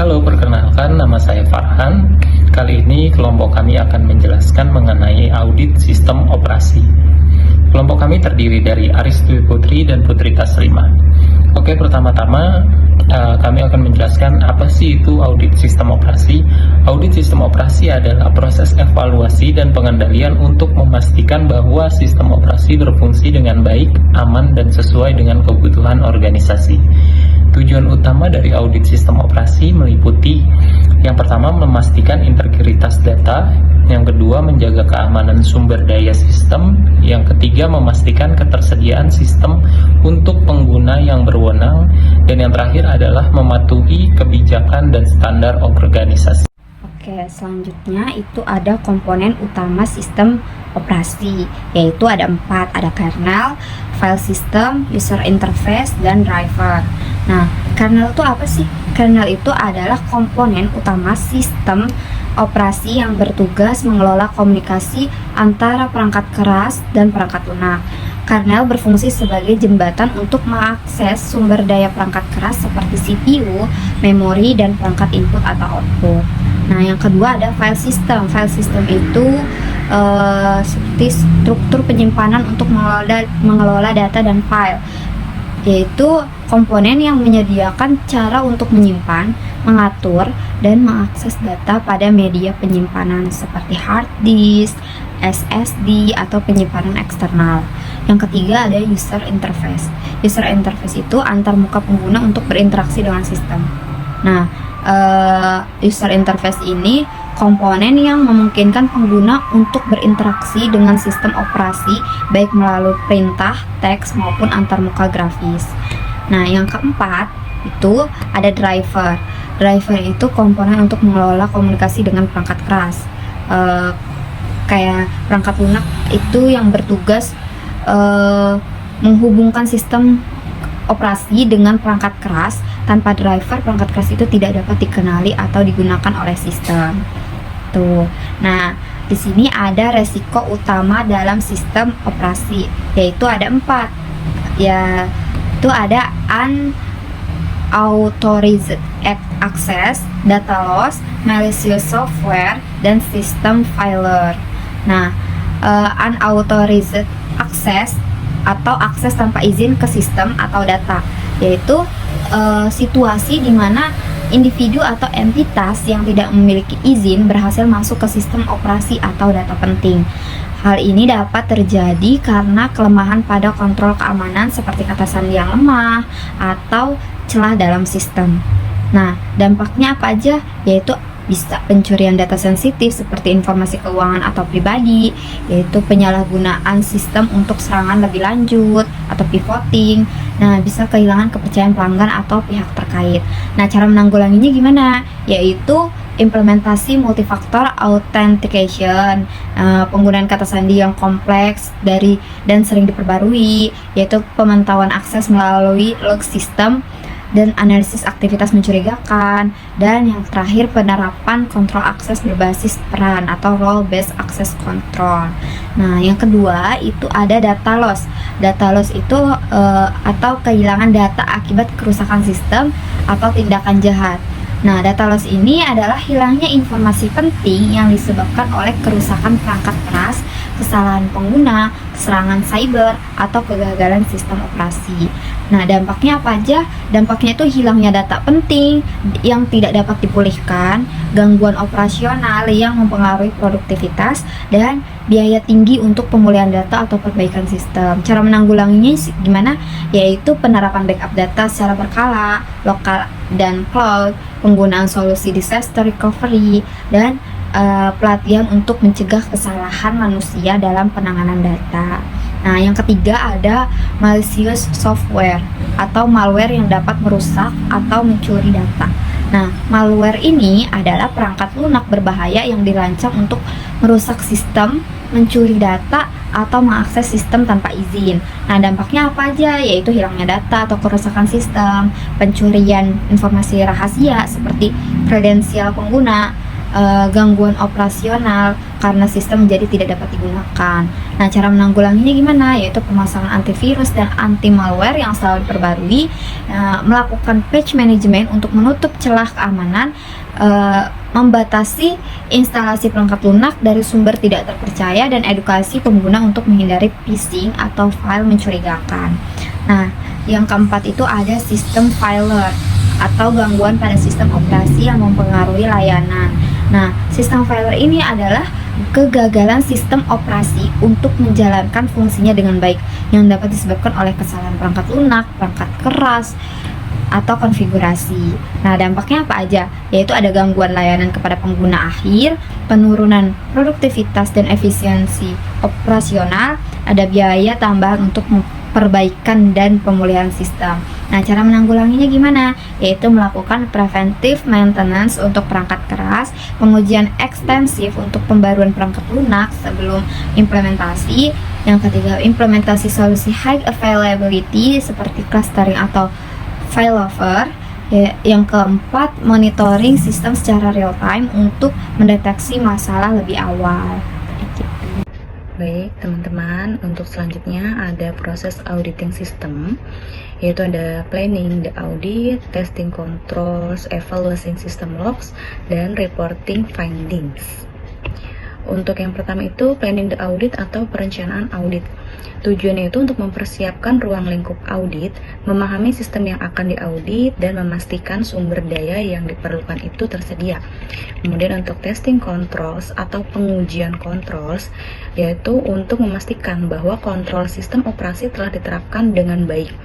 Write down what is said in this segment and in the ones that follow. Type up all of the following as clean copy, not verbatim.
Halo, perkenalkan nama saya Farhan. Kali ini kelompok kami akan menjelaskan mengenai audit sistem operasi. Kelompok kami terdiri dari Aris Dwi Putri dan Putri Taslima. Oke, pertama-tama kami akan menjelaskan apa sih itu audit sistem operasi. Audit sistem operasi adalah proses evaluasi dan pengendalian untuk memastikan bahwa sistem operasi berfungsi dengan baik, aman, dan sesuai dengan kebutuhan organisasi. Tujuan utama dari audit sistem operasi meliputi yang pertama memastikan integritas data, yang kedua menjaga keamanan sumber daya sistem, yang ketiga memastikan ketersediaan sistem untuk pengguna yang berwenang, dan yang terakhir adalah mematuhi kebijakan dan standar organisasi. Oke, selanjutnya itu ada komponen utama sistem operasi, yaitu ada 4, ada kernel, file system, user interface, dan driver. Nah, kernel itu apa sih? Kernel itu adalah komponen utama sistem operasi yang bertugas mengelola komunikasi antara perangkat keras dan perangkat lunak. Kernel berfungsi sebagai jembatan untuk mengakses sumber daya perangkat keras seperti CPU, memori, dan perangkat input atau output. Nah, yang kedua ada file system. File system itu seperti struktur penyimpanan untuk mengelola data dan file, yaitu komponen yang menyediakan cara untuk menyimpan, mengatur, dan mengakses data pada media penyimpanan seperti hard disk, SSD, atau penyimpanan eksternal. Yang ketiga ada user interface. User interface itu antar muka pengguna untuk berinteraksi dengan sistem. Nah, user interface ini komponen yang memungkinkan pengguna untuk berinteraksi dengan sistem operasi baik melalui perintah, teks, maupun antarmuka grafis. Nah, yang keempat itu ada driver. Driver itu komponen untuk mengelola komunikasi dengan perangkat keras. Kayak perangkat lunak itu yang bertugas menghubungkan sistem operasi dengan perangkat keras. Tanpa driver, perangkat keras itu tidak dapat dikenali atau digunakan oleh sistem. Tuh. Nah, di sini ada resiko utama dalam sistem operasi, yaitu ada 4. Ya, itu ada unauthorized access, data loss, malicious software, dan system failure. Nah, unauthorized access atau akses tanpa izin ke sistem atau data, yaitu situasi di mana individu atau entitas yang tidak memiliki izin berhasil masuk ke sistem operasi atau data penting. Hal ini dapat terjadi karena kelemahan pada kontrol keamanan seperti kata sandi yang lemah atau celah dalam sistem. Nah, dampaknya apa aja? Yaitu bisa pencurian data sensitif seperti informasi keuangan atau pribadi, yaitu penyalahgunaan sistem untuk serangan lebih lanjut atau pivoting. Nah, bisa kehilangan kepercayaan pelanggan atau pihak terkait. Nah, cara menanggulanginya gimana? Yaitu implementasi multifaktor authentication, penggunaan kata sandi yang kompleks dan sering diperbarui, yaitu pemantauan akses melalui log sistem dan analisis aktivitas mencurigakan, dan yang terakhir penerapan kontrol akses berbasis peran atau role based access control. Nah, yang kedua itu ada data loss. Data loss itu atau kehilangan data akibat kerusakan sistem atau tindakan jahat. Nah, data loss ini adalah hilangnya informasi penting yang disebabkan oleh kerusakan perangkat keras, kesalahan pengguna, serangan cyber, atau kegagalan sistem operasi. Nah, dampaknya apa aja? Dampaknya itu hilangnya data penting yang tidak dapat dipulihkan, gangguan operasional yang mempengaruhi produktivitas, dan biaya tinggi untuk pemulihan data atau perbaikan sistem. Cara menanggulanginya gimana? Yaitu penerapan backup data secara berkala, lokal dan cloud, penggunaan solusi disaster recovery, dan pelatihan untuk mencegah kesalahan manusia dalam penanganan data. Nah, yang ketiga ada malicious software atau malware yang dapat merusak atau mencuri data. Nah, malware ini adalah perangkat lunak berbahaya yang dirancang untuk merusak sistem, mencuri data, atau mengakses sistem tanpa izin. Nah, dampaknya apa aja? Yaitu hilangnya data atau kerusakan sistem, pencurian informasi rahasia seperti kredensial pengguna, gangguan operasional karena sistem menjadi tidak dapat digunakan. Nah, cara menanggulanginya gimana? Yaitu pemasangan antivirus dan anti malware yang selalu diperbarui, melakukan patch management untuk menutup celah keamanan, membatasi instalasi perangkat lunak dari sumber tidak terpercaya, dan edukasi pengguna untuk menghindari phishing atau file mencurigakan. Nah, yang keempat itu ada sistem failure atau gangguan pada sistem operasi yang mempengaruhi layanan. Nah, sistem failure ini adalah kegagalan sistem operasi untuk menjalankan fungsinya dengan baik yang dapat disebabkan oleh kesalahan perangkat lunak, perangkat keras, atau konfigurasi. Nah, dampaknya apa aja? Yaitu ada gangguan layanan kepada pengguna akhir, penurunan produktivitas dan efisiensi operasional, ada biaya tambahan untuk perbaikan dan pemulihan sistem. Nah, cara menanggulanginya gimana? Yaitu melakukan preventive maintenance untuk perangkat keras, pengujian ekstensif untuk pembaruan perangkat lunak sebelum implementasi. Yang ketiga, implementasi solusi high availability seperti clustering atau failover. Yang keempat, monitoring sistem secara real time untuk mendeteksi masalah lebih awal. Baik teman-teman, untuk selanjutnya ada proses auditing sistem, yaitu ada planning the audit, testing controls, evaluating system logs, dan reporting findings. Untuk yang pertama itu planning the audit atau perencanaan audit. Tujuannya itu untuk mempersiapkan ruang lingkup audit, memahami sistem yang akan diaudit, dan memastikan sumber daya yang diperlukan itu tersedia. Kemudian untuk testing controls atau pengujian controls, yaitu untuk memastikan bahwa kontrol sistem operasi telah diterapkan dengan baik.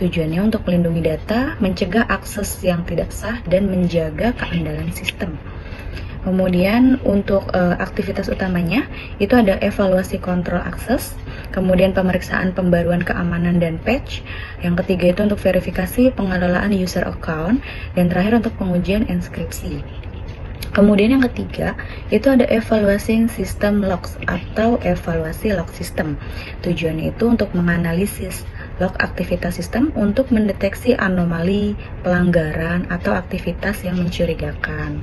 Tujuannya untuk melindungi data, mencegah akses yang tidak sah, dan menjaga keandalan sistem. Kemudian untuk aktivitas utamanya itu ada evaluasi kontrol akses, kemudian pemeriksaan pembaruan keamanan dan patch, yang ketiga itu untuk verifikasi pengelolaan user account, dan terakhir untuk pengujian inskripsi. Kemudian yang ketiga itu ada evaluasi sistem logs atau evaluasi log system. Tujuannya itu untuk menganalisis log aktivitas sistem untuk mendeteksi anomali, pelanggaran, atau aktivitas yang mencurigakan.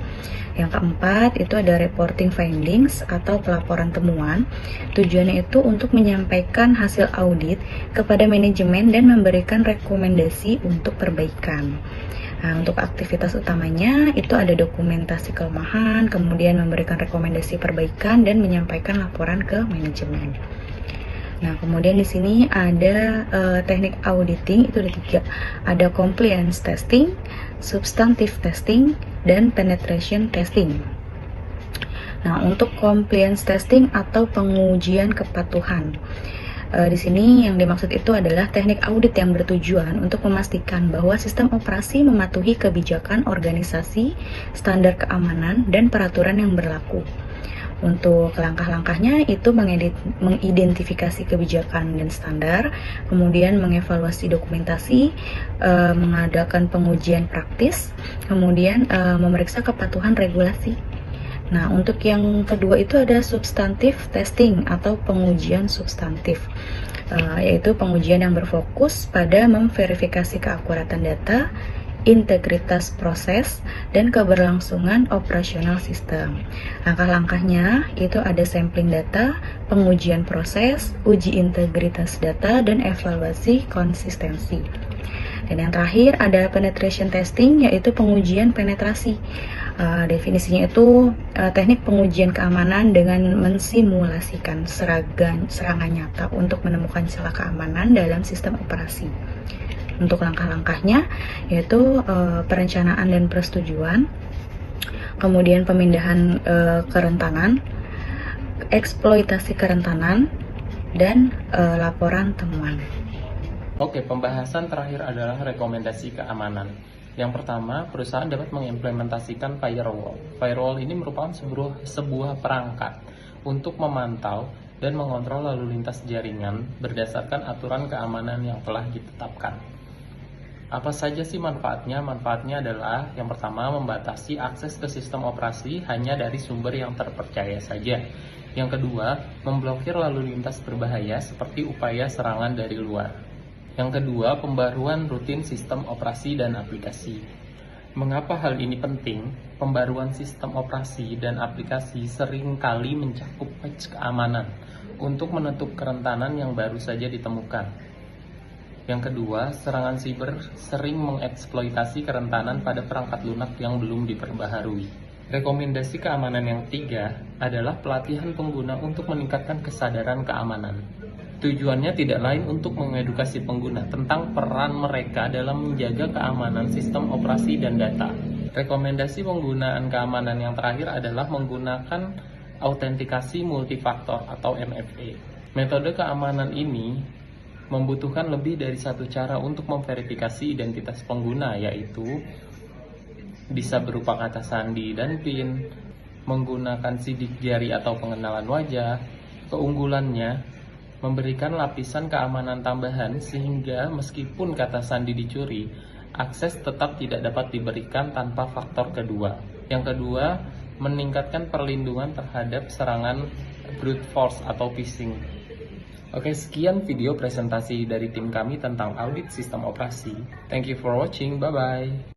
Yang keempat itu ada reporting findings atau pelaporan temuan. Tujuannya itu untuk menyampaikan hasil audit kepada manajemen dan memberikan rekomendasi untuk perbaikan. Nah, untuk aktivitas utamanya itu ada dokumentasi kelemahan, kemudian memberikan rekomendasi perbaikan, dan menyampaikan laporan ke manajemen. Nah, kemudian di sini ada teknik auditing, itu ada 3. Ada compliance testing, substantive testing, dan penetration testing. Nah, untuk compliance testing atau pengujian kepatuhan, di sini yang dimaksud itu adalah teknik audit yang bertujuan untuk memastikan bahwa sistem operasi mematuhi kebijakan organisasi, standar keamanan, dan peraturan yang berlaku. Untuk langkah-langkahnya itu mengidentifikasi kebijakan dan standar, kemudian mengevaluasi dokumentasi, mengadakan pengujian praktis, kemudian memeriksa kepatuhan regulasi. Nah, untuk yang kedua itu ada substantive testing atau pengujian substantif, yaitu pengujian yang berfokus pada memverifikasi keakuratan data, integritas proses, dan keberlangsungan operasional sistem. Langkah-langkahnya itu ada sampling data, pengujian proses, uji integritas data, dan evaluasi konsistensi. Dan yang terakhir ada penetration testing, yaitu pengujian penetrasi. Definisinya itu teknik pengujian keamanan dengan mensimulasikan serangan nyata untuk menemukan celah keamanan dalam sistem operasi. Untuk langkah-langkahnya yaitu perencanaan dan persetujuan, kemudian pemindahan kerentanan, eksploitasi kerentanan, dan laporan temuan. Oke, pembahasan terakhir adalah rekomendasi keamanan. Yang pertama, perusahaan dapat mengimplementasikan firewall. Firewall ini merupakan sebuah perangkat untuk memantau dan mengontrol lalu lintas jaringan berdasarkan aturan keamanan yang telah ditetapkan. Apa saja sih manfaatnya? Manfaatnya adalah yang pertama, membatasi akses ke sistem operasi hanya dari sumber yang terpercaya saja. Yang kedua, memblokir lalu lintas berbahaya seperti upaya serangan dari luar. Yang kedua, pembaruan rutin sistem operasi dan aplikasi. Mengapa hal ini penting? Pembaruan sistem operasi dan aplikasi seringkali mencakup patch keamanan untuk menutup kerentanan yang baru saja ditemukan. Yang kedua, serangan siber sering mengeksploitasi kerentanan pada perangkat lunak yang belum diperbaharui. Rekomendasi keamanan yang ketiga adalah pelatihan pengguna untuk meningkatkan kesadaran keamanan. Tujuannya tidak lain untuk mengedukasi pengguna tentang peran mereka dalam menjaga keamanan sistem operasi dan data. Rekomendasi penggunaan keamanan yang terakhir adalah menggunakan autentikasi multifaktor atau MFA. Metode keamanan ini membutuhkan lebih dari satu cara untuk memverifikasi identitas pengguna, yaitu bisa berupa kata sandi dan PIN, menggunakan sidik jari atau pengenalan wajah. Keunggulannya memberikan lapisan keamanan tambahan sehingga meskipun kata sandi dicuri, akses tetap tidak dapat diberikan tanpa faktor kedua. Yang kedua, meningkatkan perlindungan terhadap serangan brute force atau phishing. Oke, sekian video presentasi dari tim kami tentang audit sistem operasi. Thank you for watching, bye-bye.